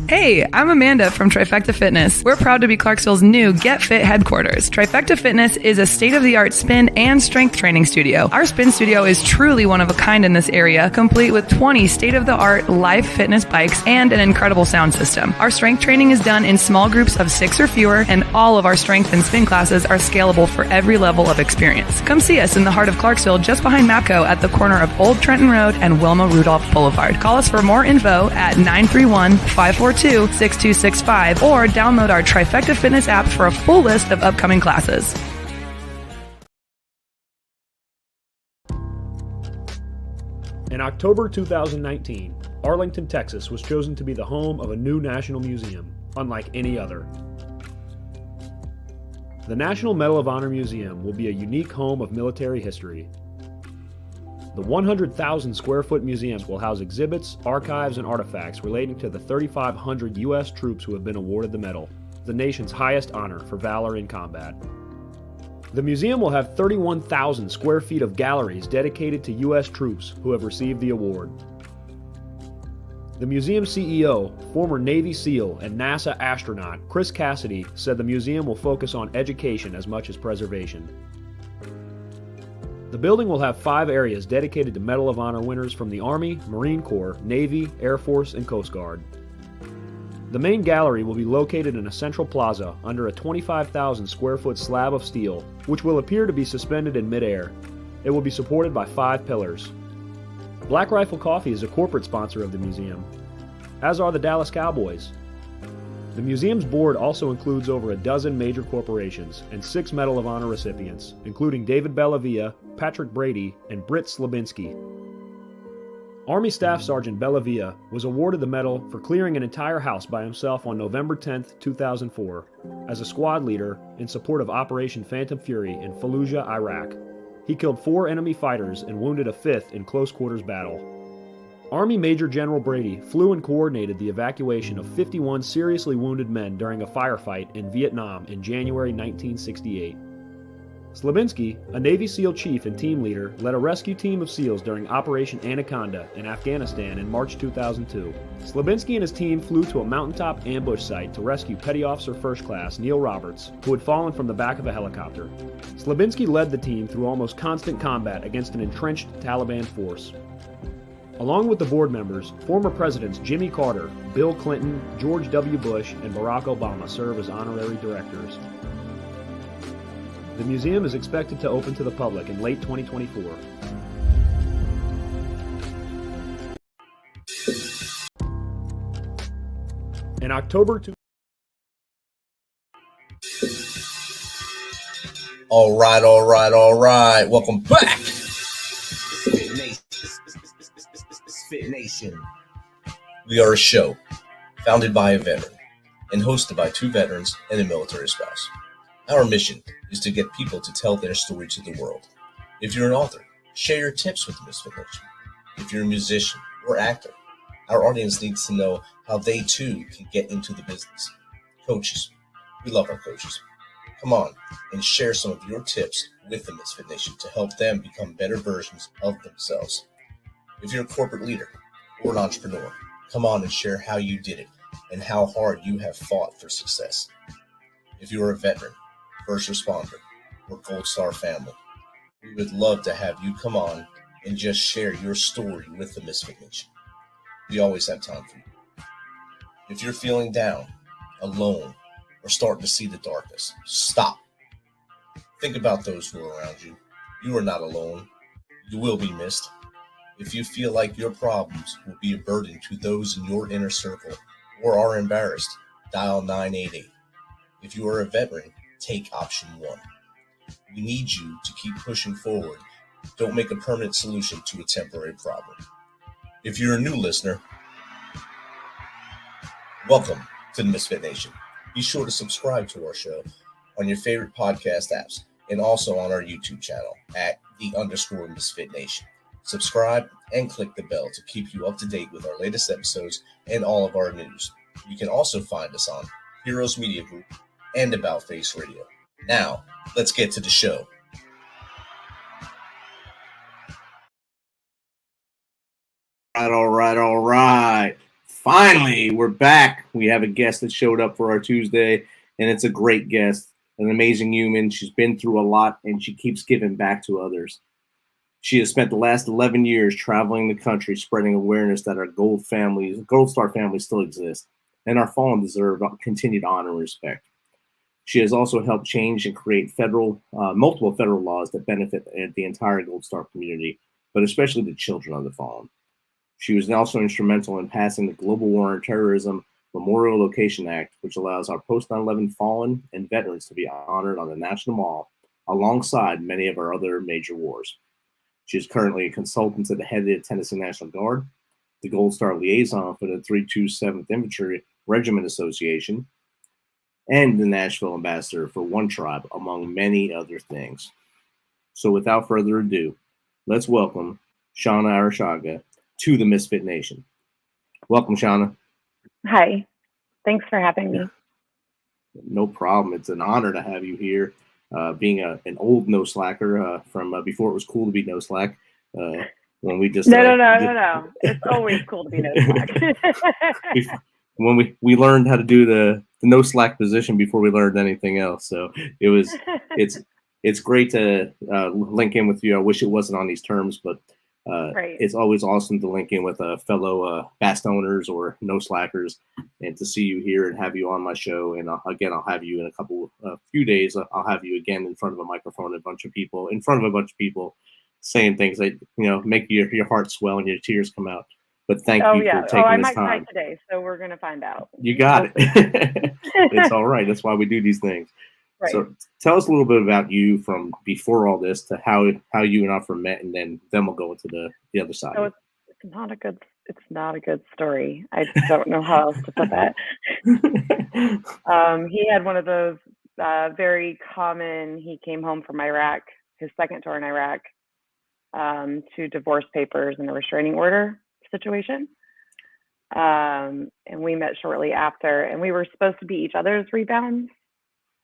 Hey, I'm Amanda from Trifecta Fitness. We're proud to be Clarksville's new Get Fit headquarters. Trifecta Fitness is a state-of-the-art spin and strength training studio. Our spin studio is truly one of a kind in this area, complete with 20 state-of-the-art live fitness bikes and an incredible sound system. Our strength training is done in small groups of 6 or fewer, and all of our strength and spin classes are scalable for every level of experience. Come see us in the heart of Clarksville, just behind MAPCO at the corner of Old Trenton Road and Wilma Rudolph Boulevard. Call us for more info at 931-542-6265 or download our Trifecta Fitness app for a full list of upcoming classes. In October 2019, Arlington, Texas was chosen to be the home of a new national museum, unlike any other. The National Medal of Honor Museum will be a unique home of military history. The 100,000 square foot museum will house exhibits, archives, and artifacts relating to the 3,500 U.S. troops who have been awarded the medal, the nation's highest honor for valor in combat. The museum will have 31,000 square feet of galleries dedicated to U.S. troops who have received the award. The museum CEO, former Navy SEAL and NASA astronaut Chris Cassidy, said the museum will focus on education as much as preservation. The building will have 5 areas dedicated to Medal of Honor winners from the Army, Marine Corps, Navy, Air Force, and Coast Guard. The main gallery will be located in a central plaza under a 25,000 square foot slab of steel, which will appear to be suspended in midair. It will be supported by 5 pillars. Black Rifle Coffee is a corporate sponsor of the museum, as are the Dallas Cowboys. The museum's board also includes over a dozen major corporations and 6 Medal of Honor recipients, including David Bellavia, Patrick Brady, and Britt Slabinski. Army Staff Sergeant Bellavia was awarded the medal for clearing an entire house by himself on November 10, 2004, as a squad leader in support of Operation Phantom Fury in Fallujah, Iraq. He killed 4 enemy fighters and wounded a 5th in close quarters battle. Army Major General Brady flew and coordinated the evacuation of 51 seriously wounded men during a firefight in Vietnam in January 1968. Slabinski, a Navy SEAL chief and team leader, led a rescue team of SEALs during Operation Anaconda in Afghanistan in March 2002. Slabinski and his team flew to a mountaintop ambush site to rescue Petty Officer First Class Neil Roberts, who had fallen from the back of a helicopter. Slabinski led the team through almost constant combat against an entrenched Taliban force. Along with the board members, former presidents Jimmy Carter, Bill Clinton, George W. Bush, and Barack Obama serve as honorary directors. The museum is expected to open to the public in late 2024. In October All right. Welcome back. MisFitNation. We are a show founded by a veteran and hosted by 2 veterans and a military spouse. Our mission is to get people to tell their story to the world. If you're an author, share your tips with the MisFitNation. If you're a musician or actor, our audience needs to know how they too can get into the business. Coaches, we love our coaches. Come on and share some of your tips with the MisFitNation to help them become better versions of themselves. If you're a corporate leader or an entrepreneur, come on and share how you did it and how hard you have fought for success. If you're a veteran, first responder, or Gold Star family, we would love to have you come on and just share your story with the MisFitNation. We always have time for you. If you're feeling down, alone, or starting to see the darkness, stop. Think about those who are around you. You are not alone. You will be missed. If you feel like your problems will be a burden to those in your inner circle or are embarrassed, dial 988. If you are a veteran, take option 1. We need you to keep pushing forward. Don't make a permanent solution to a temporary problem. If you're a new listener, welcome to the MisFitNation. Be sure to subscribe to our show on your favorite podcast apps and also on our YouTube channel at @_MisFitNation. Subscribe and click the bell to keep you up to date with our latest episodes and all of our news. You can also find us on Heroes Media Group and About Face Radio. Now, let's get to the show. All right. Finally, we're back. We have a guest that showed up for our Tuesday, and it's a great guest, an amazing human. She's been through a lot, and she keeps giving back to others. She has spent the last 11 years traveling the country, spreading awareness that our Gold Star families still exist, and our fallen deserve continued honor and respect. She has also helped change and create multiple federal laws that benefit the entire Gold Star community, but especially the children of the fallen. She was also instrumental in passing the Global War on Terrorism Memorial Location Act, which allows our post 9/11 fallen and veterans to be honored on the National Mall alongside many of our other major wars. She is currently a consultant to the head of the Tennessee National Guard, the Gold Star Liaison for the 327th Infantry Regiment Association, and the Nashville Ambassador for One Tribe, among many other things. So without further ado, let's welcome Seana Arrechaga to the MisFitNation. Welcome, Seana. Hi. Thanks for having me. No problem. It's an honor to have you here. Being an old no slacker from before it was cool to be no slack. When we just no. It's always cool to be no slack. When we learned how to do the no slack position before we learned anything else, so it's great to link in with you. I wish it wasn't on these terms, but right. It's always awesome to link in with fellow fast owners or no slackers, and to see you here and have you on my show. And I'll have you in a few days. I'll have you again in front of a microphone, in front of a bunch of people, saying things that make your heart swell and your tears come out. But thank you for taking this time. I might cry today, so we're gonna find out. You got it. It's all right. That's why we do these things. Right. So tell us a little bit about you from before all this to how you and I met, and then we'll go into the other side. So it's not a good story. I don't know how else to put that. He had one of those very common. He came home from Iraq, his second tour in Iraq, to divorce papers and a restraining order situation. And we met shortly after, and we were supposed to be each other's rebounds.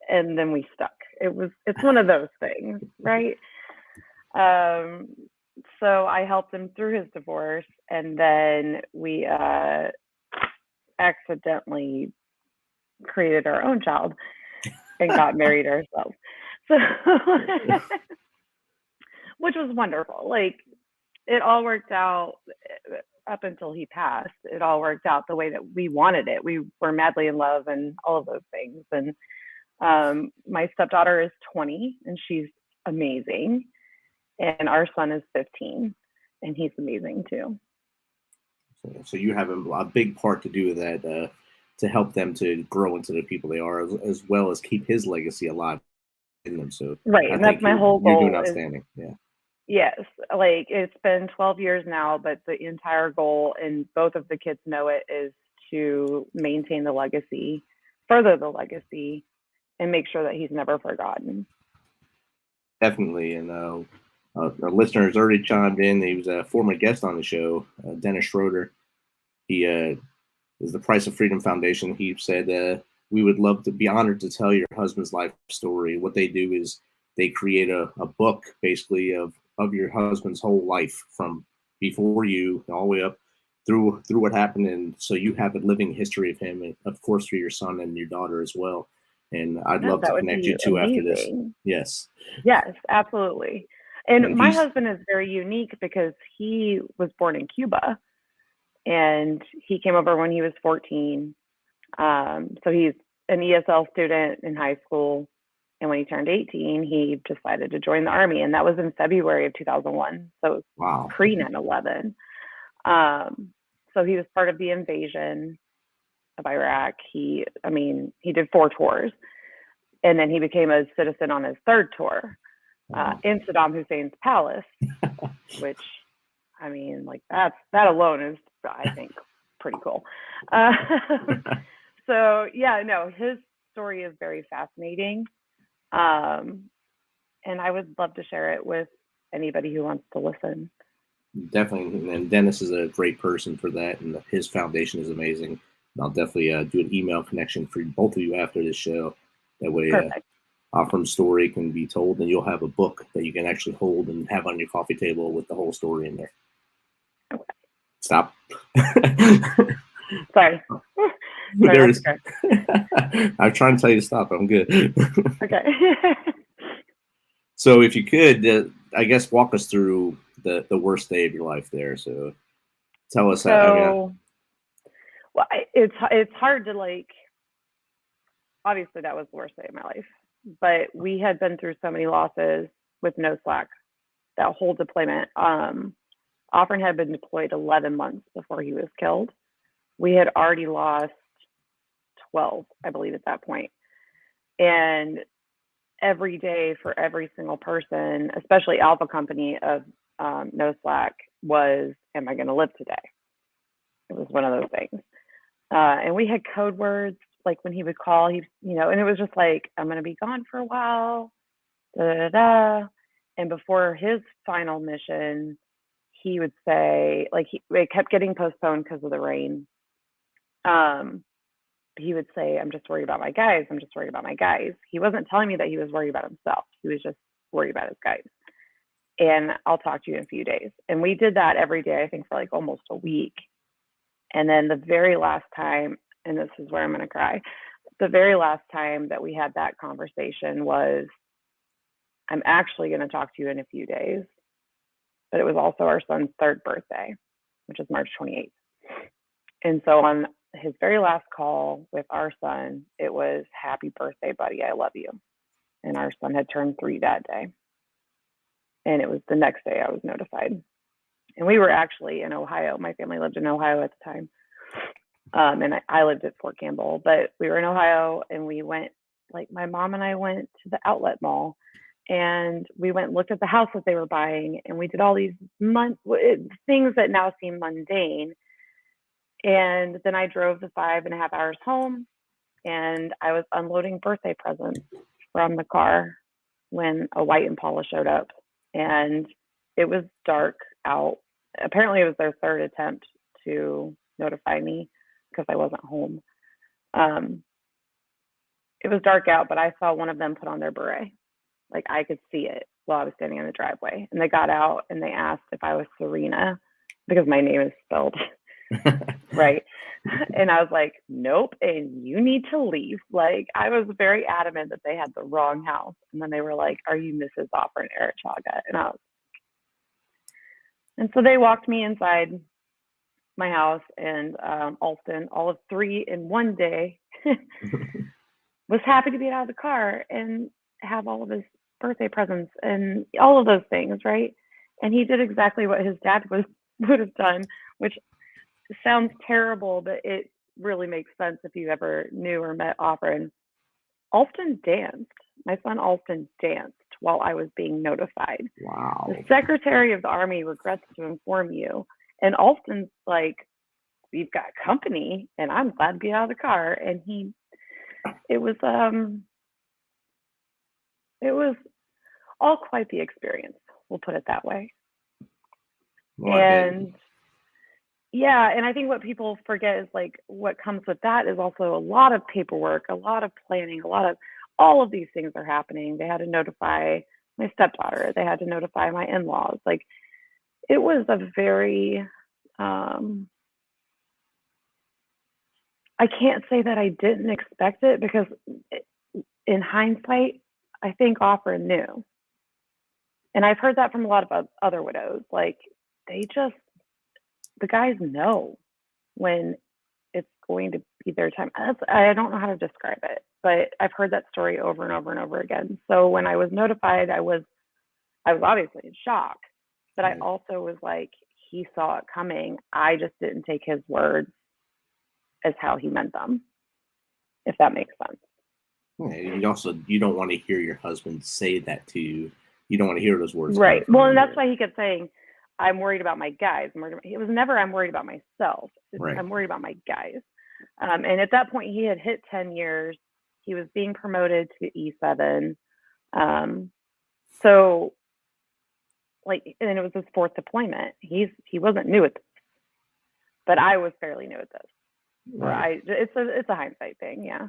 And then we stuck. It's one of those things, right? So I helped him through his divorce, and then we accidentally created our own child and got married ourselves. So, which was wonderful. Like, it all worked out up until he passed. It all worked out the way that we wanted it. We were madly in love and all of those things. And my stepdaughter is 20 and she's amazing. And our son is 15 and he's amazing too. So you have a big part to do with that, to help them to grow into the people they are, as well as keep his legacy alive in them. So right, and that's my whole goal. You're doing outstanding. Yeah. Yes, like it's been 12 years now, but the entire goal, and both of the kids know it, is to maintain the legacy, further the legacy, and make sure that he's never forgotten. Definitely, and our listeners already chimed in. He was a former guest on the show, Dennis Schroeder. He is the Price of Freedom Foundation. He said, we would love to be honored to tell your husband's life story. What they do is they create a book, basically, of your husband's whole life, from before you all the way up through what happened. And so you have a living history of him, and of course for your son and your daughter as well. And I'd love to connect you two after this. Yes, absolutely. And my husband is very unique because he was born in Cuba, and he came over when he was 14. So he's an ESL student in high school. And when he turned 18, he decided to join the Army. And that was in February of 2001. So it was pre 9/11. So he was part of the invasion of Iraq. He did 4 tours. And then he became a citizen on his 3rd tour in Saddam Hussein's palace, which, that alone is, I think, pretty cool. So, his story is very fascinating. And I would love to share it with anybody who wants to listen. Definitely. And Dennis is a great person for that. And his foundation is amazing. And I'll definitely do an email connection for both of you after this show. That way, Afram's story can be told, and you'll have a book that you can actually hold and have on your coffee table with the whole story in there. Okay. Stop. Sorry. There's, I'm trying to tell you to stop. I'm good. Okay. So if you could, I guess, walk us through the worst day of your life there. So tell us. Well, it's hard to like. Obviously, that was the worst day of my life. But we had been through so many losses with no slack. That whole deployment. Offren had been deployed 11 months before he was killed. We had already lost 12, I believe, at that point. And every day for every single person, especially Alpha Company of No Slack, was, am I going to live today? It was one of those things. And we had code words, like when he would call, and it was just like, I'm going to be gone for a while, da da da. And before his final mission, he would say, like, it kept getting postponed because of the rain. He would say, I'm just worried about my guys. I'm just worried about my guys. He wasn't telling me that he was worried about himself. He was just worried about his guys. And I'll talk to you in a few days. And we did that every day, I think, for like almost a week. And then the very last time, and this is where I'm going to cry, the very last time that we had that conversation was, I'm actually going to talk to you in a few days. But it was also our son's 3rd birthday, which is March 28th. And so on his very last call with our son, it was, happy birthday, buddy, I love you. And our son had turned 3 that day. And it was the next day I was notified. And we were actually in Ohio. My family lived in Ohio at the time. And I lived at Fort Campbell, but we were in Ohio, and we went, like, my mom and I went to the outlet mall, and we went and looked at the house that they were buying, and we did all these things that now seem mundane. And then I drove the 5.5 hours home, and I was unloading birthday presents from the car when a white Impala showed up, and it was dark out. Apparently it was their 3rd attempt to notify me because I wasn't home. It was dark out, but I saw one of them put on their beret. Like, I could see it while I was standing in the driveway. And they got out and they asked if I was Serena, because my name is spelled right. And I was like, nope, and you need to leave. Like, I was very adamant that they had the wrong house. And then they were like, are you Mrs. Seana Arrechaga? And I was, and so they walked me inside my house, and Alston, all of 3 in one day, was happy to get out of the car and have all of his birthday presents and all of those things, right? And he did exactly what his dad would have done, which sounds terrible, but it really makes sense if you ever knew or met Offren. Alston danced. My son Alston danced while I was being notified. Wow. The Secretary of the Army regrets to inform you. And Alston's like, we've got company, and I'm glad to be out of the car. And it was all quite the experience. We'll put it that way. Well, and yeah, and I think what people forget is, like, what comes with that is also a lot of paperwork, a lot of planning, all of these things are happening. They had to notify my stepdaughter. They had to notify my in-laws. Like, it was a very, I can't say that I didn't expect it, because in hindsight, I think Offren knew. And I've heard that from a lot of other widows. Like, the guys know when it's going to be their time. I don't know how to describe it, but I've heard that story over and over and over again. So when I was notified, I was obviously in shock, but I also was like, he saw it coming. I just didn't take his words as how he meant them, if that makes sense. Yeah, you don't want to hear your husband say that to you. You don't want to hear those words. Right. Well, and that's why he kept saying, I'm worried about my guys. It was never, I'm worried about myself. Right. I'm worried about my guys. And at that point, he had hit 10 years. He was being promoted to E7. So, like, and it was his 4th deployment. He wasn't new at this, but I was fairly new at this. Right. It's a hindsight thing, yeah.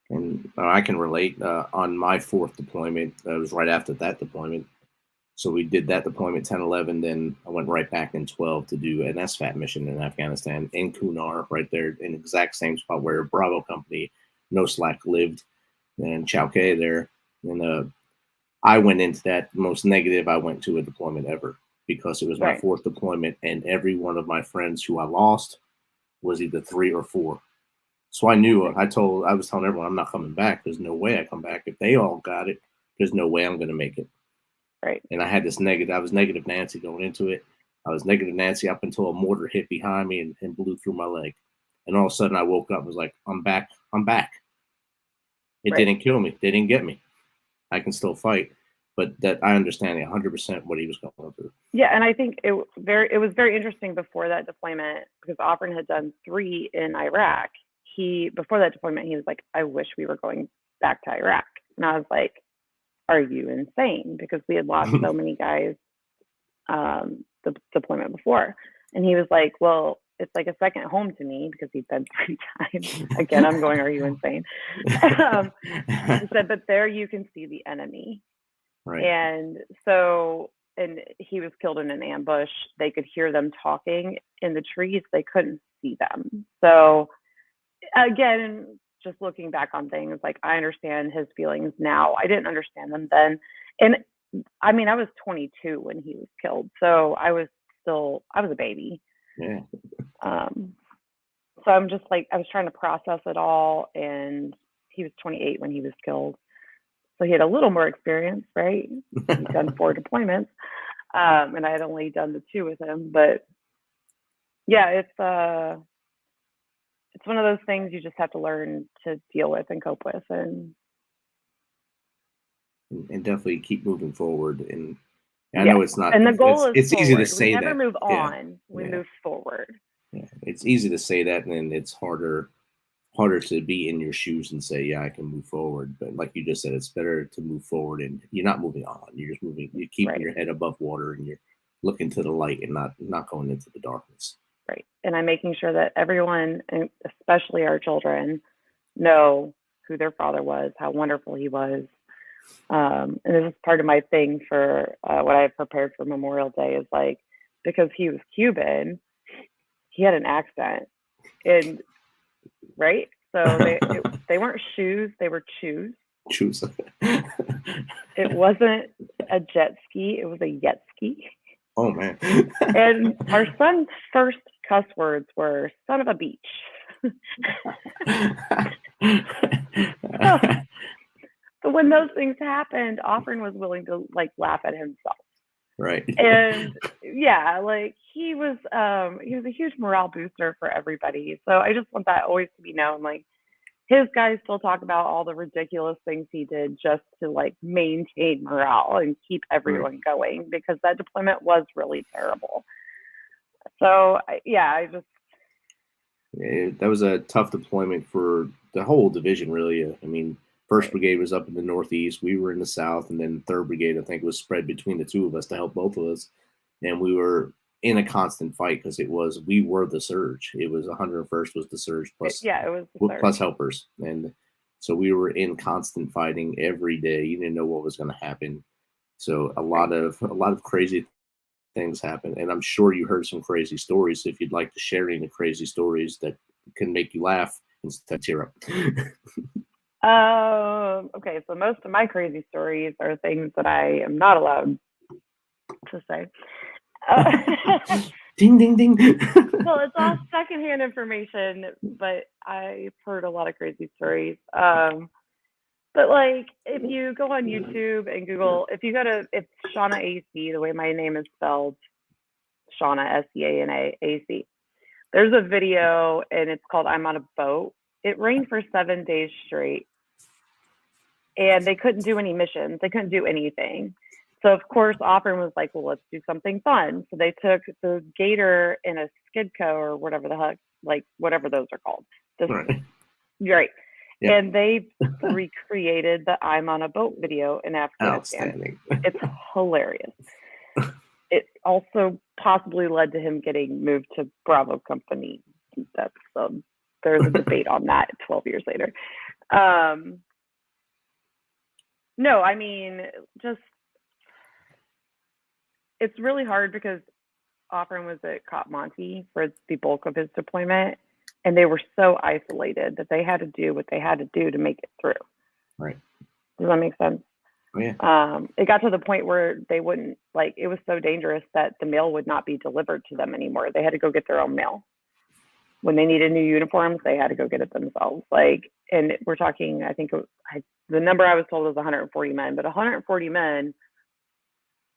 And I can relate. On my 4th deployment, it was right after that deployment. So we did that deployment 10, 11. Then I went right back in 12 to do an SFAT mission in Afghanistan in Kunar, right there in the exact same spot where Bravo Company, No Slack lived, and Chowkay there. And I went into that the most negative I went to a deployment ever, because it was my fourth deployment, and every one of my friends who I lost was either 3 or 4. So I knew, I was telling everyone, I'm not coming back. There's no way I come back. If they all got it, there's no way I'm going to make it. Right. And I had this I was negative Nancy going into it. I was negative Nancy up until a mortar hit behind me and blew through my leg. And all of a sudden I woke up and was like, I'm back. It didn't kill me. They didn't get me. I can still fight. But that I understand 100% what he was going through. Yeah, and I think it was very interesting before that deployment, because Offren had done 3 in Iraq. Before that deployment, he was like, I wish we were going back to Iraq. And I was like, are you insane? Because we had lost so many guys the deployment before. And he was like, well, it's like a second home to me, because he'd been 3 times. Again, I'm going, are you insane? He said, but there you can see the enemy. Right. And he was killed in an ambush. They could hear them talking in the trees. They couldn't see them. So again, just looking back on things, like, I understand his feelings now. I didn't understand them then. And I mean, I was 22 when he was killed. So I was a baby. Yeah. So I'm just like, I was trying to process it all. And he was 28 when he was killed. So he had a little more experience, right? He'd done 4 deployments. And I had only done the 2 with him. But yeah, it's one of those things you just have to learn to deal with and cope with, and definitely keep moving forward. And I know it's not, and the goal is it's easy to say we that. never move on. We move forward. Yeah, it's easy to say that, and then it's harder to be in your shoes and say, yeah, I can move forward. But like you just said, it's better to move forward, and you're not moving on. You're just moving. You're keeping your head above water, and you're looking to the light and not going into the darkness. Right. And I'm making sure that everyone, and especially our children, know who their father was, how wonderful he was. And this is part of my thing for what I have prepared for Memorial Day, is like, because he was Cuban, he had an accent. And right. So they weren't shoes, they were chews. Chews. It wasn't a jet ski, it was a yet ski. Oh man. And our son's first cuss words were "son of a beach." So when those things happened, Offren was willing to like laugh at himself. Right. And yeah, like he was a huge morale booster for everybody. So I just want that always to be known. Like, his guys still talk about all the ridiculous things he did just to like maintain morale and keep everyone going, because that deployment was really terrible. So that was a tough deployment for the whole division, really. I mean, 1st Brigade was up in the Northeast, we were in the South, and then 3rd Brigade, I think, was spread between the 2 of us to help both of us. And we were in a constant fight, because we were the surge. It was 101st was the surge plus it was the surge. Plus helpers. And so we were in constant fighting every day. You didn't know what was going to happen. So a lot of crazy things happened. And I'm sure you heard some crazy stories. If you'd like to share any crazy stories that can make you laugh instead of tear up. Okay, so most of my crazy stories are things that I am not allowed to say. Ding, ding, ding. Well, it's all secondhand information, but I've heard a lot of crazy stories. But like, if you go on YouTube and Google, it's Seana AC, the way my name is spelled, Seana, Seana, AC. There's a video, and it's called "I'm on a Boat." It rained for 7 days straight, and they couldn't do any missions. They couldn't do anything. So of course, Offren was like, well, let's do something fun. So they took the Gator in a Skidco, or whatever the heck, like whatever those are called. Right. Yep. And they recreated the "I'm on a Boat" video in Afghanistan. Outstanding. It's hilarious. It also possibly led to him getting moved to Bravo Company. That's there's a debate on that 12 years later. No, I mean, just it's really hard because Offren was at Cop Monte for the bulk of his deployment, and they were so isolated that they had to do what they had to do to make it through. Right. Does that make sense? Oh, yeah. It got to the point where they wouldn't, like, it was so dangerous that the mail would not be delivered to them anymore. They had to go get their own mail. When they needed new uniforms, they had to go get it themselves. Like, and we're talking, I think the number I was told was 140 men, but 140 men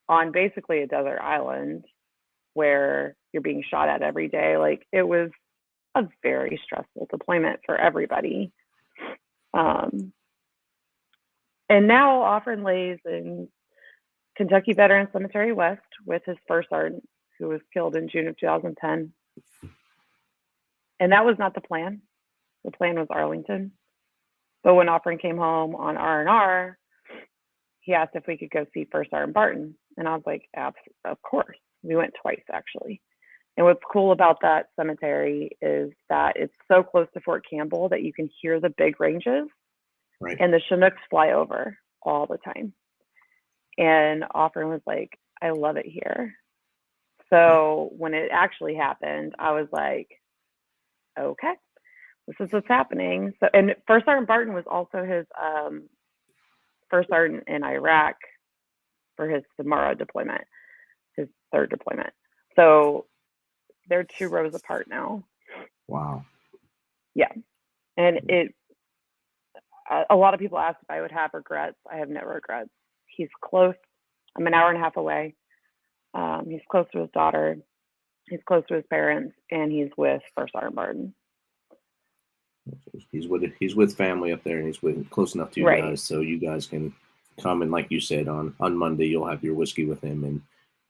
on basically a desert island where you're being shot at every day. Like, it was a very stressful deployment for everybody. And now Offren lays in Kentucky Veteran Cemetery West with his first sergeant, who was killed in June of 2010. And that was not the plan. The plan was Arlington. But when Offren came home on R&R, he asked if we could go see First Sergeant Barton. And I was like, of course. We went twice, actually. And what's cool about that cemetery is that it's so close to Fort Campbell that you can hear the big ranges. Right. And the Chinooks fly over all the time. And Offren was like, I love it here. So when it actually happened, I was like, okay, this is what's happening. So, and First Sergeant Barton was also his first sergeant in Iraq for his Samara deployment, his third deployment. So they're 2 rows apart now. Wow. Yeah. And a lot of people asked if I would have regrets. I have no regrets. He's close. I'm an hour and a half away. He's close to his daughter. He's close to his parents, and he's with First Sergeant Barton. He's with family up there, and he's close enough to you guys, so you guys can come, and like you said, on Monday you'll have your whiskey with him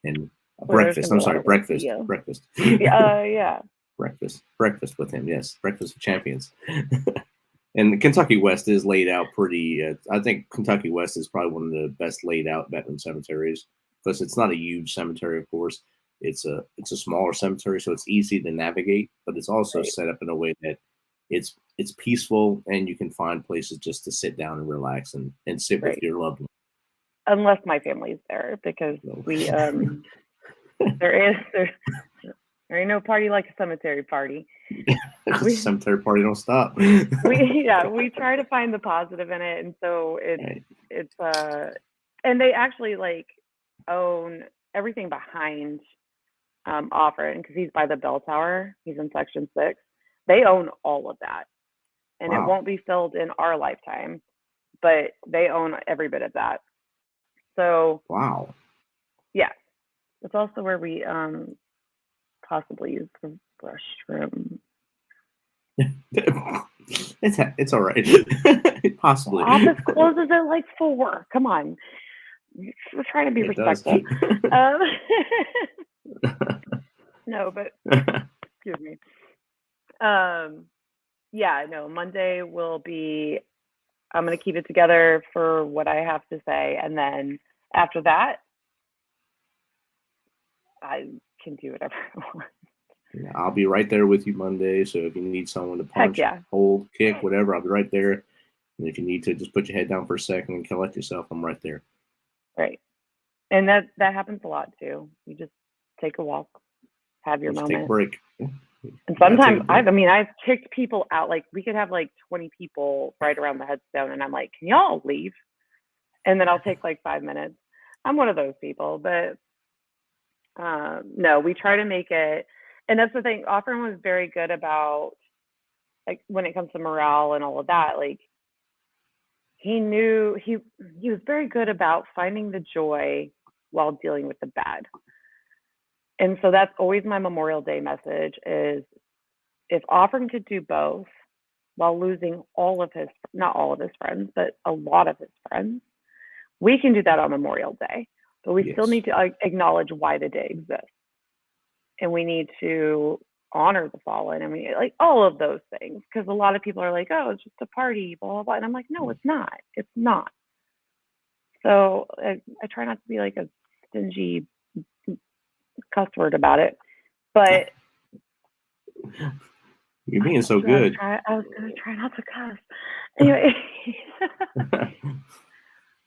and breakfast. I'm sorry, breakfast. Breakfast. Yeah. Breakfast with him. Yes, breakfast of champions. And Kentucky West is laid out pretty. I think Kentucky West is probably one of the best laid out veteran cemeteries because it's not a huge cemetery, of course. It's a smaller cemetery, so it's easy to navigate, but it's also set up in a way that it's peaceful and you can find places just to sit down and relax and sit with your loved one. Unless my family's there, because we there ain't no party like a cemetery party. Cemetery party don't stop. we try to find the positive in it, and so it's and they actually like own everything behind Offren because he's by the bell tower. He's in Section 6. They own all of that, and it won't be filled in our lifetime, but they own every bit of that. So yeah, it's also where we possibly use the restroom. It's all right. Possibly. Office closes at like 4. Come on, we're trying to be respectful. No, but excuse me. Yeah, no, Monday will be, I'm going to keep it together for what I have to say. And then after that, I can do whatever I want. Yeah, I'll be right there with you Monday. So if you need someone to punch, hold, kick, whatever, I'll be right there. And if you need to just put your head down for a second and collect yourself, I'm right there. Right. And that happens a lot too. You just take a walk, have your moment. Take a break. And sometimes I've kicked people out. Like we could have like 20 people right around the headstone, and I'm like, can y'all leave? And then I'll take like 5 minutes. I'm one of those people, but no, we try to make it. And that's the thing. Offren was very good about, like, when it comes to morale and all of that. Like, he knew he was very good about finding the joy while dealing with the bad. And so that's always my Memorial Day message is if Offren could do both while losing not all of his friends, but a lot of his friends, we can do that on Memorial Day. But we still need to acknowledge why the day exists. And we need to honor the fallen. And we like all of those things. Because a lot of people are like, oh, it's just a party, blah, blah, blah. And I'm like, no, it's not. It's not. So I try not to be like a stingy cuss word about it, but you're being so good. I was gonna try not to cuss. Anyway,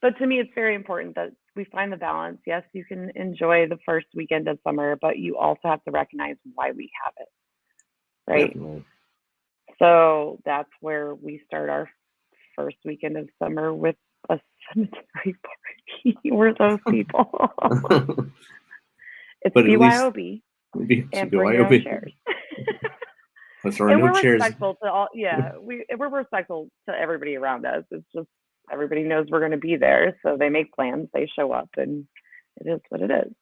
But to me, it's very important that we find the balance. Yes, you can enjoy the first weekend of summer, but you also have to recognize why we have it, right? Definitely. So that's where we start our first weekend of summer with a cemetery party. We're those people. It's But at BYOB. least And bring your own chairs. Let's throw And no we're chairs. respectful to all. Yeah, we're respectful to everybody around us. It's just everybody knows we're going to be there, so they make plans, they show up, and it is what it is.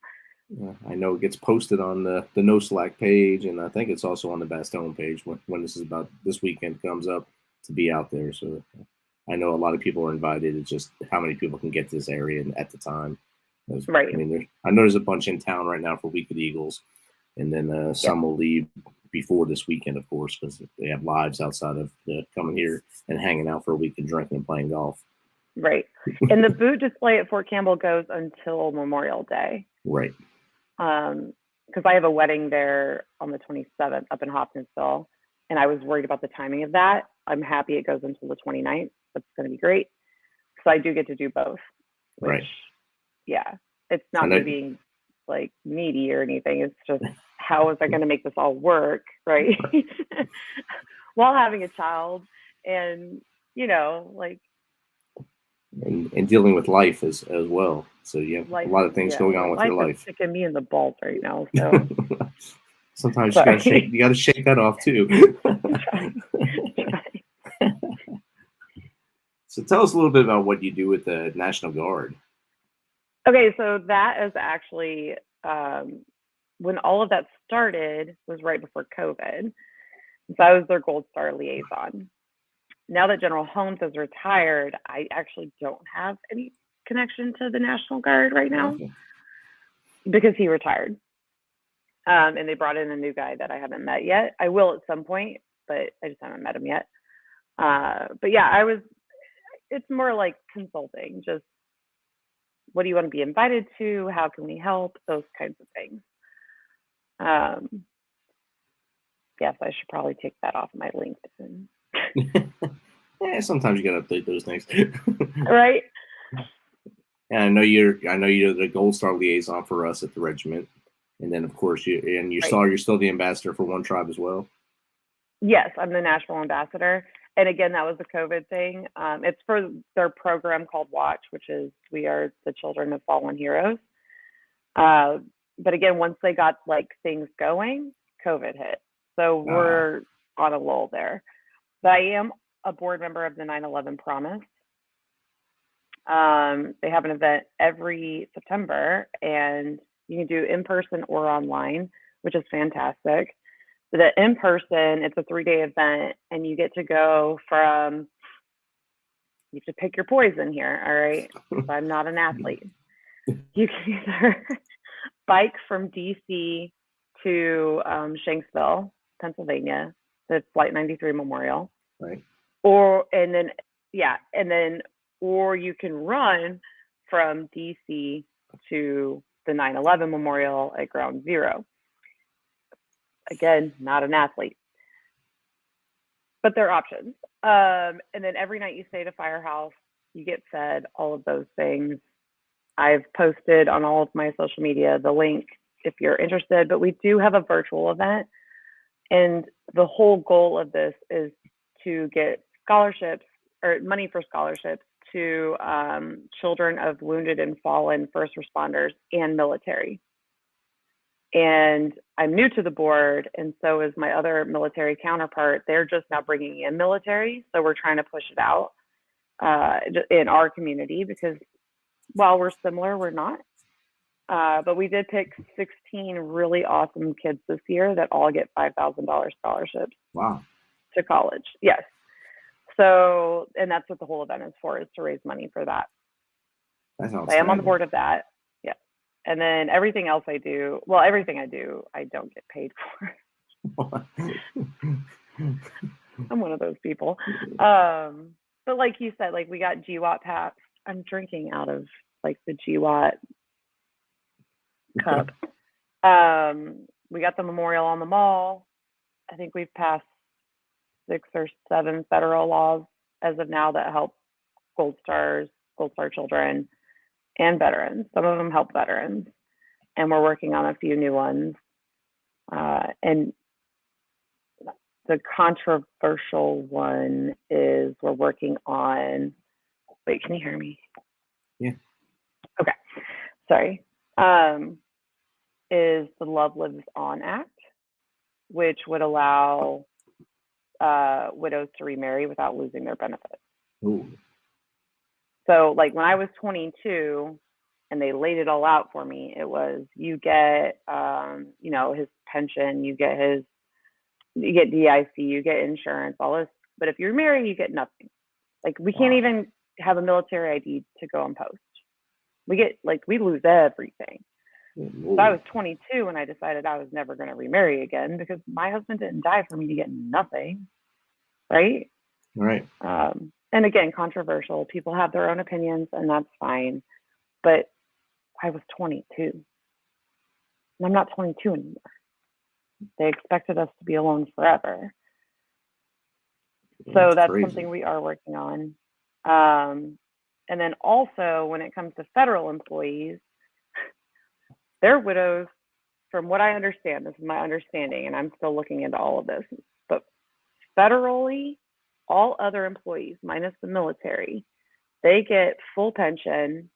I know it gets posted on the No Slack page, and I think it's also on the Bastogne page when this weekend comes up to be out there. So I know a lot of people are invited. It's just how many people can get to this area at the time. Right. I mean, I know there's a bunch in town right now for Week of the Eagles, and then some will leave before this weekend, of course, because they have lives outside of coming here and hanging out for a week and drinking and playing golf. Right. And the boot display at Fort Campbell goes until Memorial Day. Right. Because I have a wedding there on the 27th up in Hopkinsville, and I was worried about the timing of that. I'm happy it goes until the 29th. That's going to be great. So I do get to do both. Which, right. Yeah. It's not me being like needy or anything. It's just, how is I going to make this all work, right? While having a child and, like. And dealing with life as well. So you have a lot of things going on with your life. Is sticking me in the balls right now. So sometimes you gotta shake that off too. So tell us a little bit about what you do with the National Guard. Okay, so that is actually when all of that started was right before COVID. So I was their Gold Star liaison. Now that General Holmes is retired, I actually don't have any connection to the National Guard right now because he retired. And they brought in a new guy that I haven't met yet. I will at some point, but I just haven't met him yet. But yeah, it's more like consulting, just what do you want to be invited to? How can we help? Those kinds of things. Yes, I should probably take that off my LinkedIn. Sometimes you gotta update those things. Right. And I know you're the Gold Star liaison for us at the regiment. And then of course you're still the ambassador for One Tribe as well. Yes, I'm the national ambassador. And again, that was the COVID thing. It's for their program called Watch, which is We Are the Children of Fallen Heroes. But again, once they got like things going, COVID hit. So we're on a lull there. But I am a board member of the 9/11 Promise. They have an event every September, and you can do in person or online, which is fantastic. So the in person, it's a 3-day event, and you get to go from, you have to pick your poison here, all right? So I'm not an athlete. You can either bike from DC to Shanksville, Pennsylvania, the Flight 93 Memorial. Right. Or you can run from DC to the 9/11 Memorial at Ground Zero. Again, not an athlete, but there are options. And then every night you stay at a firehouse, you get fed, all of those things. I've posted on all of my social media the link if you're interested, but we do have a virtual event. And the whole goal of this is to get scholarships or money for scholarships to children of wounded and fallen first responders and military. And I'm new to the board, and so is my other military counterpart. They're just now bringing in military, so we're trying to push it out in our community because while we're similar, we're not. But we did pick 16 really awesome kids this year that all get $5,000 scholarships. Wow. To college. Yes. So, and that's what the whole event is for, is to raise money for that. That's awesome. I am on the board of that. Yeah. And then everything else I do, I don't get paid for. I'm one of those people. But like you said, like we got GWAT packs. I'm drinking out of like the GWAT cup. We got the memorial on the mall. I think we've passed 6 or 7 federal laws as of now that help Gold Stars Gold Star children and veterans. Some of them help veterans, and we're working on a few new ones. And the controversial one is we're working on, wait, can you hear me? Yeah. Okay, sorry. Is the Love Lives On Act, which would allow widows to remarry without losing their benefits. Ooh. So like when I was 22 and they laid it all out for me, it was, you get, his pension, you get DIC, you get insurance, all this. But if you're married, you get nothing. Like we can't even have a military ID to go and post. We lose everything. Ooh. So I was 22 when I decided I was never going to remarry again because my husband didn't die for me to get nothing. Right? Right. And again, controversial. People have their own opinions, and that's fine. But I was 22. And I'm not 22 anymore. They expected us to be alone forever. So that's crazy. something we are working on. And then also, when it comes to federal employees, their widows, from what I understand, this is my understanding, and I'm still looking into all of this, but federally, all other employees, minus the military, they get full pension,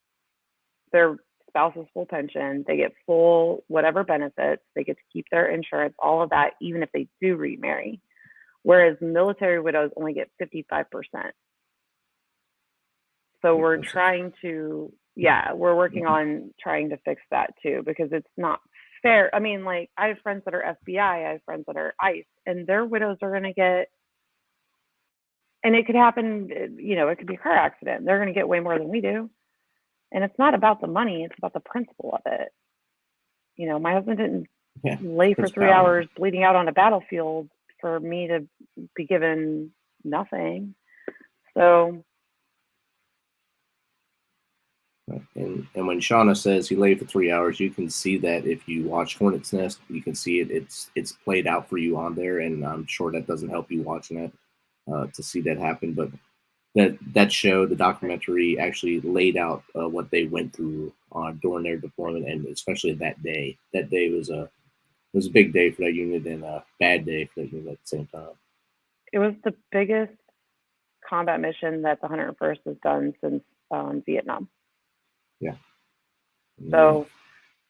their spouse's full pension, they get full whatever benefits, they get to keep their insurance, all of that, even if they do remarry. Whereas military widows only get 55%. So we're trying to, we're working on trying to fix that too, because it's not fair. I mean, like, I have friends that are FBI, I have friends that are ICE, and their widows are going to get, and it could happen, it could be a car accident. They're going to get way more than we do. And it's not about the money, it's about the principle of it. My husband didn't lay for 3 hours bleeding out on a battlefield for me to be given nothing. So. And when Seana says he laid for 3 hours, you can see that if you watch Hornet's Nest, you can see it. It's played out for you on there, and I'm sure that doesn't help you watching it to see that happen. But that show, the documentary, actually laid out what they went through during their deployment, and especially that day. That day was a big day for that unit and a bad day for that unit at the same time. It was the biggest combat mission that the 101st has done since Vietnam. Yeah. So,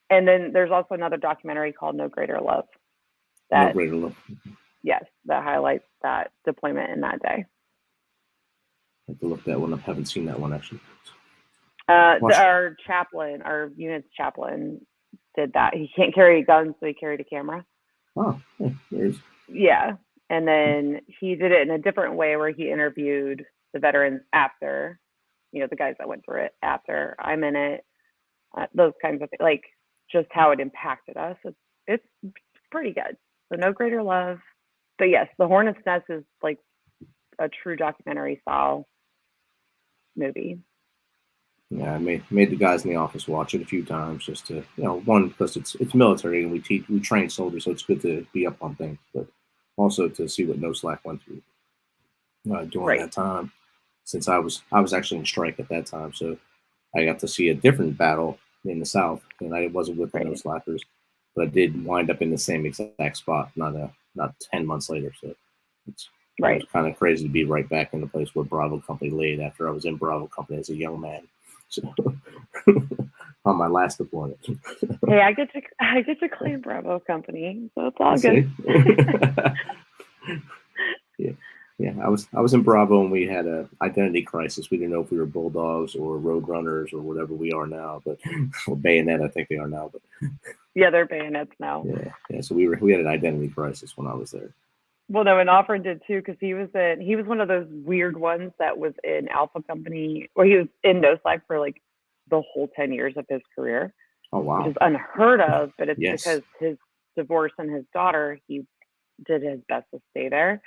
and then there's also another documentary called No Greater Love. No Greater Love. Yes, that highlights that deployment in that day. I have to look that one up. Haven't seen that one actually. Our unit's chaplain did that. He can't carry a gun, so he carried a camera. Oh, there's. Yeah, and then he did it in a different way where he interviewed the veterans after, the guys that went through it after I'm in it, those kinds of things, like just how it impacted us. It's pretty good. So No Greater Love. But yes, The Hornet's Nest is like a true documentary style movie. Yeah, I made the guys in the office watch it a few times just to, one, because it's military and we train soldiers, so it's good to be up on things, but also to see what No Slack went through during that time. Since I was actually in strike at that time, so I got to see a different battle in the South, and I wasn't with the No Slackers, but I did wind up in the same exact spot, not 10 months later. So it was kind of crazy to be right back in the place where Bravo Company laid after I was in Bravo Company as a young man. So on my last deployment. Hey, I get to claim Bravo Company, so it's all good. Yeah. I was in Bravo and we had a identity crisis. We didn't know if we were Bulldogs or Roadrunners or whatever we are now, or Bayonet, I think they are now. But yeah, they're bayonets now. Yeah. So we had an identity crisis when I was there. Well, no, and Offred did too, because he was one of those weird ones that was in Alpha Company, or he was in No Slack for like the whole 10 years of his career. Oh wow, which is unheard of, but it's because his divorce and his daughter, he did his best to stay there.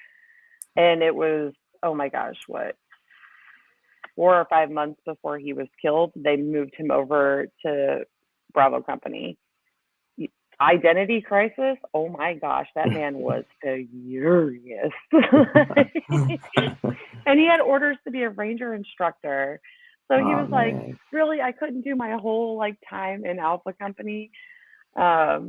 And it was, oh my gosh, 4 or 5 months before he was killed, they moved him over to Bravo Company. Identity crisis, oh my gosh, that man was furious. And he had orders to be a ranger instructor. So he was man. like, really, I couldn't do my whole like time in Alpha Company. Yeah.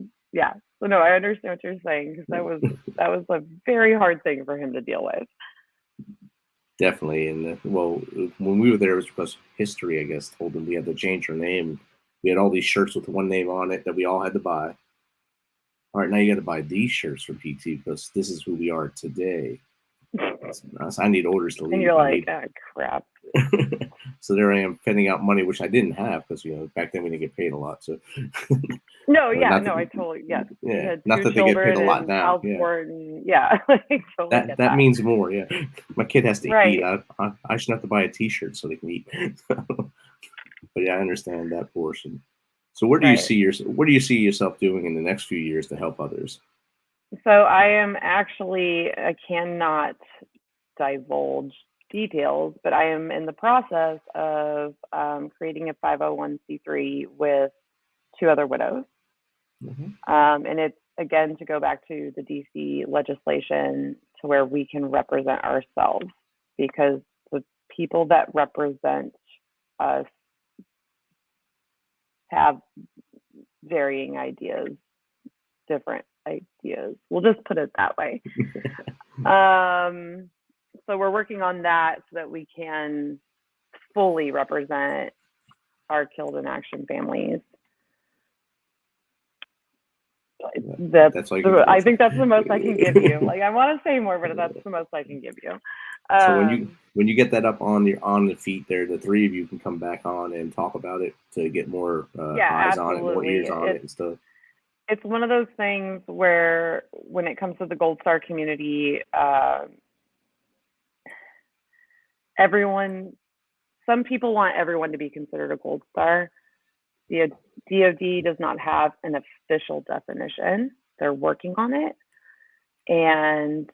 So no, I understand what you're saying, because that was a very hard thing for him to deal with. Definitely. And when we were there, it was because history, I guess, told them we had to change our name. We had all these shirts with one name on it that we all had to buy. All right, now you got to buy these shirts for PT because this is who we are today. I need orders to leave. And you're like, oh, crap. So there I am spending out money, which I didn't have because, back then we didn't get paid a lot. So no, yeah, no, I totally, yeah. Not that they get paid a lot now. Yeah. Totally that means more. Yeah. My kid has to eat. I shouldn't have to buy a T-shirt so they can eat. But yeah, I understand that portion. So where do you see yourself doing in the next few years to help others? So I cannot divulge details, but I am in the process of creating a 501c3 with 2 other widows. And it's, again, to go back to the DC legislation to where we can represent ourselves, because the people that represent us have varying ideas, different ideas. We'll just put it that way. So we're working on that so that we can fully represent our killed in action families. I think that's the most I can give you. Like, I want to say more, but that's the most I can give you. So when you get that up on the feet there, the 3 of you can come back on and talk about it to get more eyes on it, more ears on it and stuff. It's one of those things where when it comes to the Gold Star community, some people want everyone to be considered a Gold Star. The DoD does not have an official definition. They're working on it. And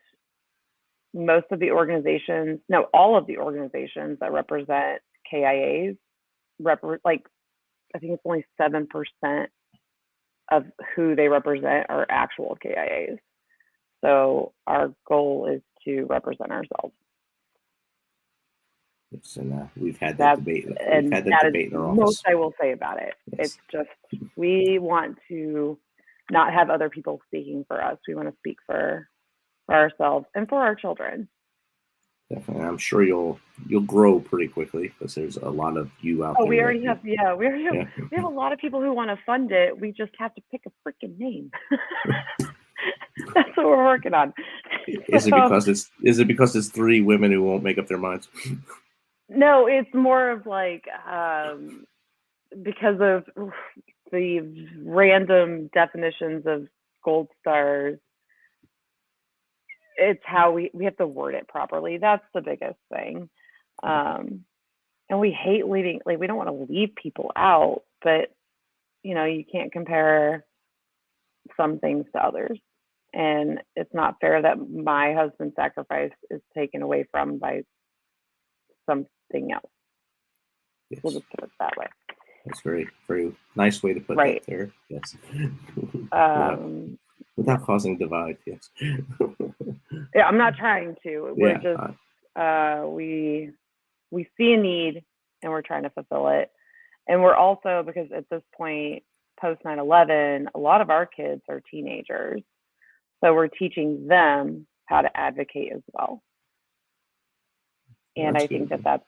all of the organizations that represent KIAs, I think it's only 7% of who they represent are actual KIAs. So our goal is to represent ourselves. And we've had that debate. We've had that debate in our office. Most I will say about it. Yes. It's just, we want to not have other people speaking for us. We want to speak for ourselves and for our children. Definitely. I'm sure you'll grow pretty quickly because there's a lot of you out there. We already have we have a lot of people who want to fund it. We just have to pick a freaking name. That's what we're working on. Is it because it's 3 women who won't make up their minds? No, it's more of like because of the random definitions of Gold Stars. It's how we have to word it properly. That's the biggest thing. And we hate leaving, we don't want to leave people out, but you can't compare some things to others. And it's not fair that my husband's sacrifice is taken away from by something else. Yes. We'll just put it that way. That's very, very nice way to put that there. Yes. Without causing divide, yes. Yeah, I'm not trying to. We're just we see a need and we're trying to fulfill it. And we're also, because at this point, post 9/11, a lot of our kids are teenagers. So we're teaching them how to advocate as well. And I think that's,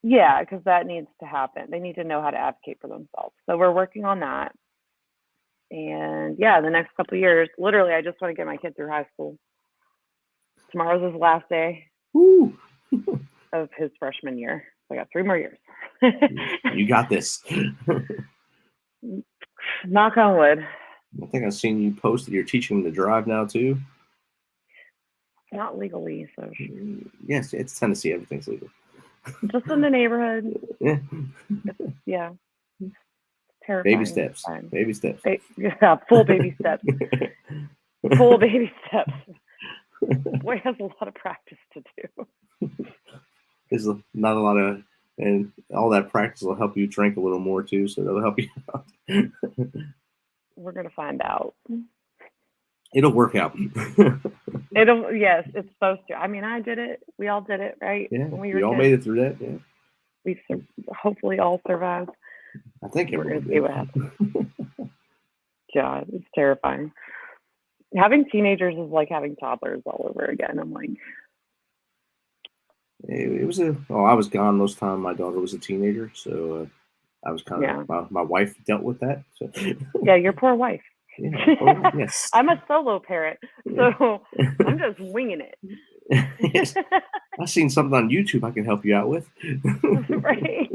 because that needs to happen. They need to know how to advocate for themselves. So we're working on that. And the next couple of years, literally, I just want to get my kid through high school. Tomorrow's his last day of his freshman year. So I got 3 more years. You got this. Knock on wood. I think I've seen you post that you're teaching him to drive now too. Not legally, so. Yes, it's Tennessee. Everything's legal. Just in the neighborhood. Yeah. Terrifying. Baby steps. Baby steps. Full baby steps. Full baby steps. Boy has a lot of practice to do. There's not a lot of, and all that practice will help you drink a little more too, so that'll help you out. We're gonna find out. It'll work out. Yes, it's supposed to. I mean, I did it. We all did it, right? Yeah, we all made it through that. Yeah. we hopefully all survive. I think we're going everyone to see what happens. God, it's terrifying. Having teenagers is like having toddlers all over again. I'm like, it was I was gone most time. My daughter was a teenager, so I was kind of my wife dealt with that. So yeah, your poor wife. Yeah, well, yes. I'm a solo parent, so I'm just winging it. Yes. I've seen something on YouTube I can help you out with. Right.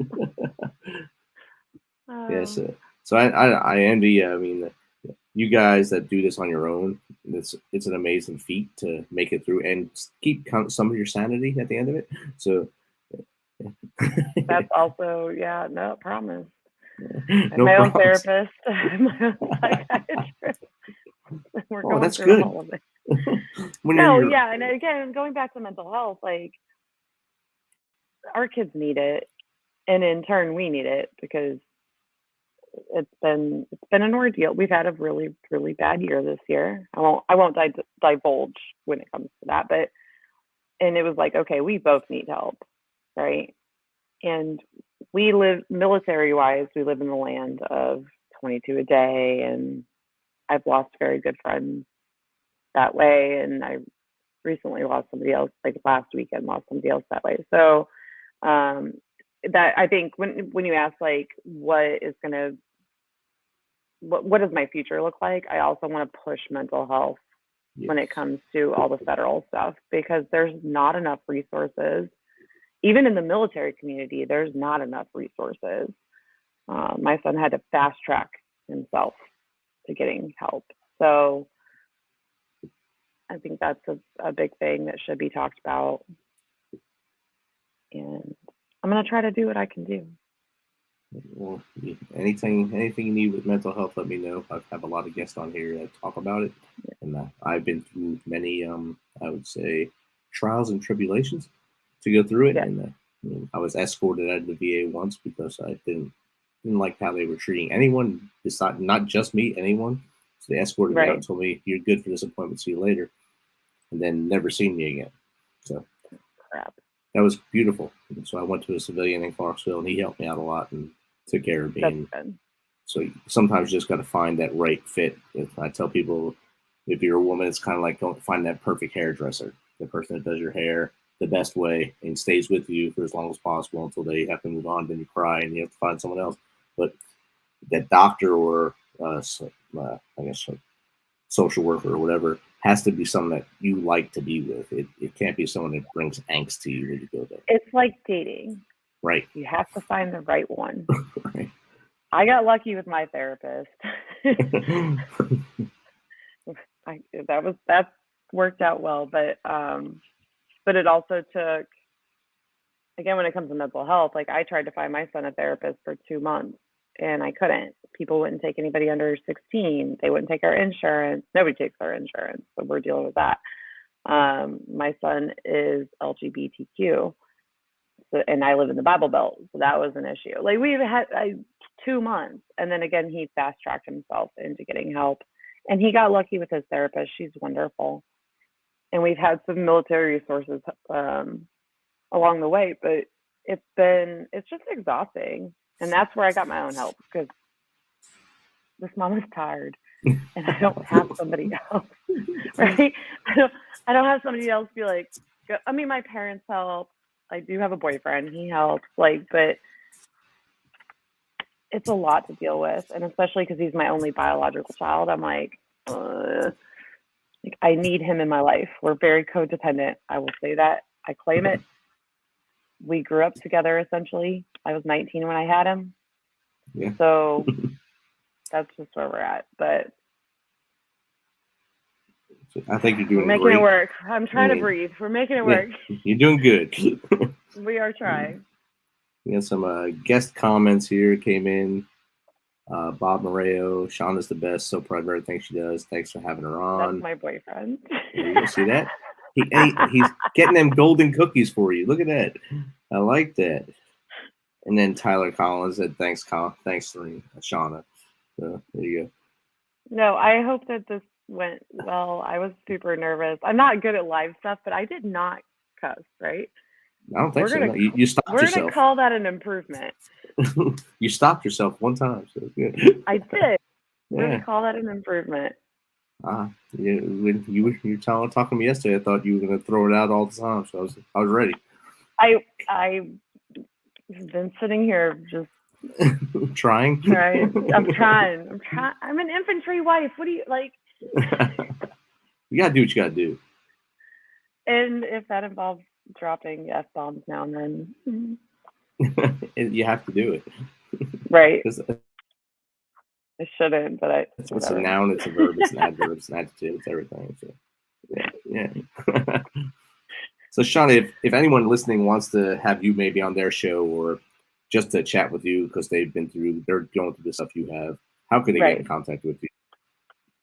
Yes. So I envy. I mean, you guys that do this on your own. It's an amazing feat to make it through and keep some of your sanity at the end of it. So that's also no promise. No my promise. Own therapist, my own psychiatrist. We're going that's through good. all of it. And again, going back to mental health, like our kids need it, and in turn we need it because it's been an ordeal. We've had a really, really bad year this year. I won't divulge when it comes to that, and it was like, okay, we both need help, right? And we live military-wise, we live in the land of 22 a day, and I've lost very good friends that way, and I recently lost somebody else, like last weekend, lost somebody else that way. So that I think when you ask like what does my future look like, I also want to push mental health when it comes to all the federal stuff, because there's not enough resources. Even in the military community, there's not enough resources. My son had to fast track himself to getting help. So I think that's a big thing that should be talked about. And I'm going to try to do what I can do. Well, anything you need with mental health, let me know. I have a lot of guests on here that talk about it. And I've been through many, I would say, trials and tribulations to go through it. Yeah. And I was escorted out of the VA once because I didn't like how they were treating anyone, not just me, anyone. So they escorted me out and told me, "You're good for this appointment. See you later," and then never seen me again. So crap. That was beautiful. And so I went to a civilian in Clarksville, and he helped me out a lot and took care of me. That's good. So sometimes you just got to find that right fit. I tell people, if you're a woman, it's kind of like going to find that perfect hairdresser, the person that does your hair the best way and stays with you for as long as possible until they have to move on. Then you cry and you have to find someone else. But that doctor or I guess social worker or whatever has to be someone that you like to be with. It can't be someone that brings angst to you when you go there. It's like dating. Right. You have to find the right one. Right. I got lucky with my therapist. That worked out well, but it also took, again, when it comes to mental health, like I tried to find my son a therapist for 2 months and I couldn't. People wouldn't take anybody under 16. They wouldn't take our insurance. Nobody takes our insurance, so we're dealing with that. My son is LGBTQ, and I live in the Bible Belt, so that was an issue. Like we've had 2 months, and then again, he fast-tracked himself into getting help, and he got lucky with his therapist. She's wonderful, and we've had some military resources along the way, but it's just exhausting, and that's where I got my own help, because this mom is tired, and I don't have somebody else, right? I don't have somebody else be like, I mean, my parents help. I do have a boyfriend, he helps, but it's a lot to deal with, and especially because he's my only biological child, I'm like, I need him in my life. We're very codependent. I will say that. I claim it. We grew up together, essentially. I was 19 when I had him. Yeah. So that's just where we're at. But I think you're doing we're making great. It work. I'm trying to breathe. We're making it work. You're doing good. We are trying. We got some guest comments here came in. Bob Moreo, Shauna's the best. So proud of everything she does. Thanks for having her on. That's my boyfriend. You see that? He's getting them golden cookies for you. Look at that. I like that. And then Tyler Collins said, thanks, Shauna. So there you go. No, I hope that this went well. I was super nervous. I'm not good at live stuff, but I did not cuss, right? I don't think so. No, you stopped yourself. We're going to call that an improvement. You stopped yourself one time. So good. I did. We're going to call that an improvement. Yeah, when you were talking to me yesterday, I thought you were going to throw it out all the time. So I was ready. I've been sitting here just trying. I'm trying. I'm an infantry wife. What do you like? You gotta do what you gotta do. And if that involves dropping F-bombs now and then, you have to do it. Right. I shouldn't, but it's a noun, it's a verb, it's an adverb, it's an adjective, it's everything. So, yeah. So, Seana, if anyone listening wants to have you maybe on their show or just to chat with you because they're going through the stuff you have, how could they get in contact with you?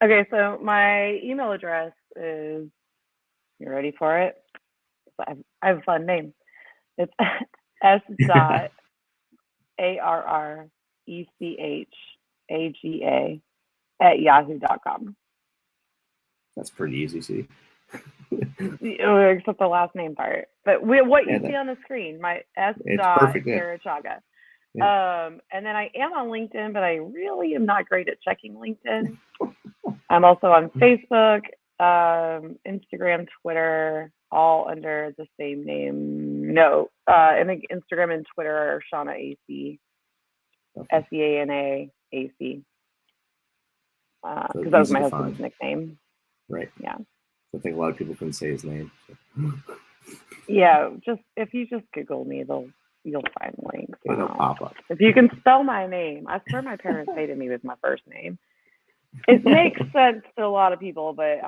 Okay, so my email address is, you ready for it? I have a fun name. It's s.arrechaga@yahoo.com. That's pretty easy, see. Except the last name part. But what you see on the screen, my s.arrechaga. Yeah. And then I am on LinkedIn, but I really am not great at checking LinkedIn. I'm also on Facebook, Instagram, Twitter, all under the same name. No, I think Instagram and Twitter are Seana AC, Seana AC. Because that was my husband's nickname. Right. Yeah. I think a lot of people couldn't say his name. So. Yeah, if you just Google me, you'll find links. It'll pop up. If you can spell my name, I swear my parents hated me with my first name. It makes sense to a lot of people, but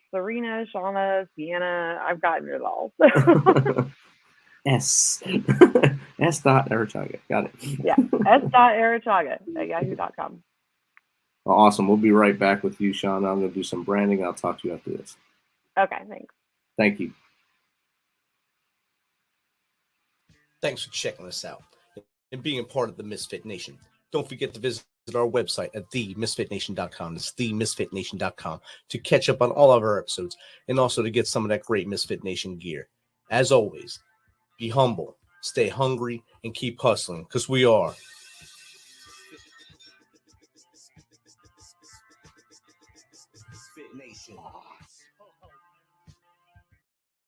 Serena, Seana, Seana, I've gotten it all. S.Arrechaga. Got it. Yeah, s.arrechaga@yahoo.com. Well, awesome. We'll be right back with you, Seana. I'm going to do some branding, and I'll talk to you after this. Okay, thanks. Thank you. Thanks for checking us out and being a part of the Misfit Nation. Don't forget to visit our website at themisfitnation.com. It's themisfitnation.com to catch up on all of our episodes and also to get some of that great Misfit Nation gear. As always, be humble, stay hungry, and keep hustling because we are Misfit Nation.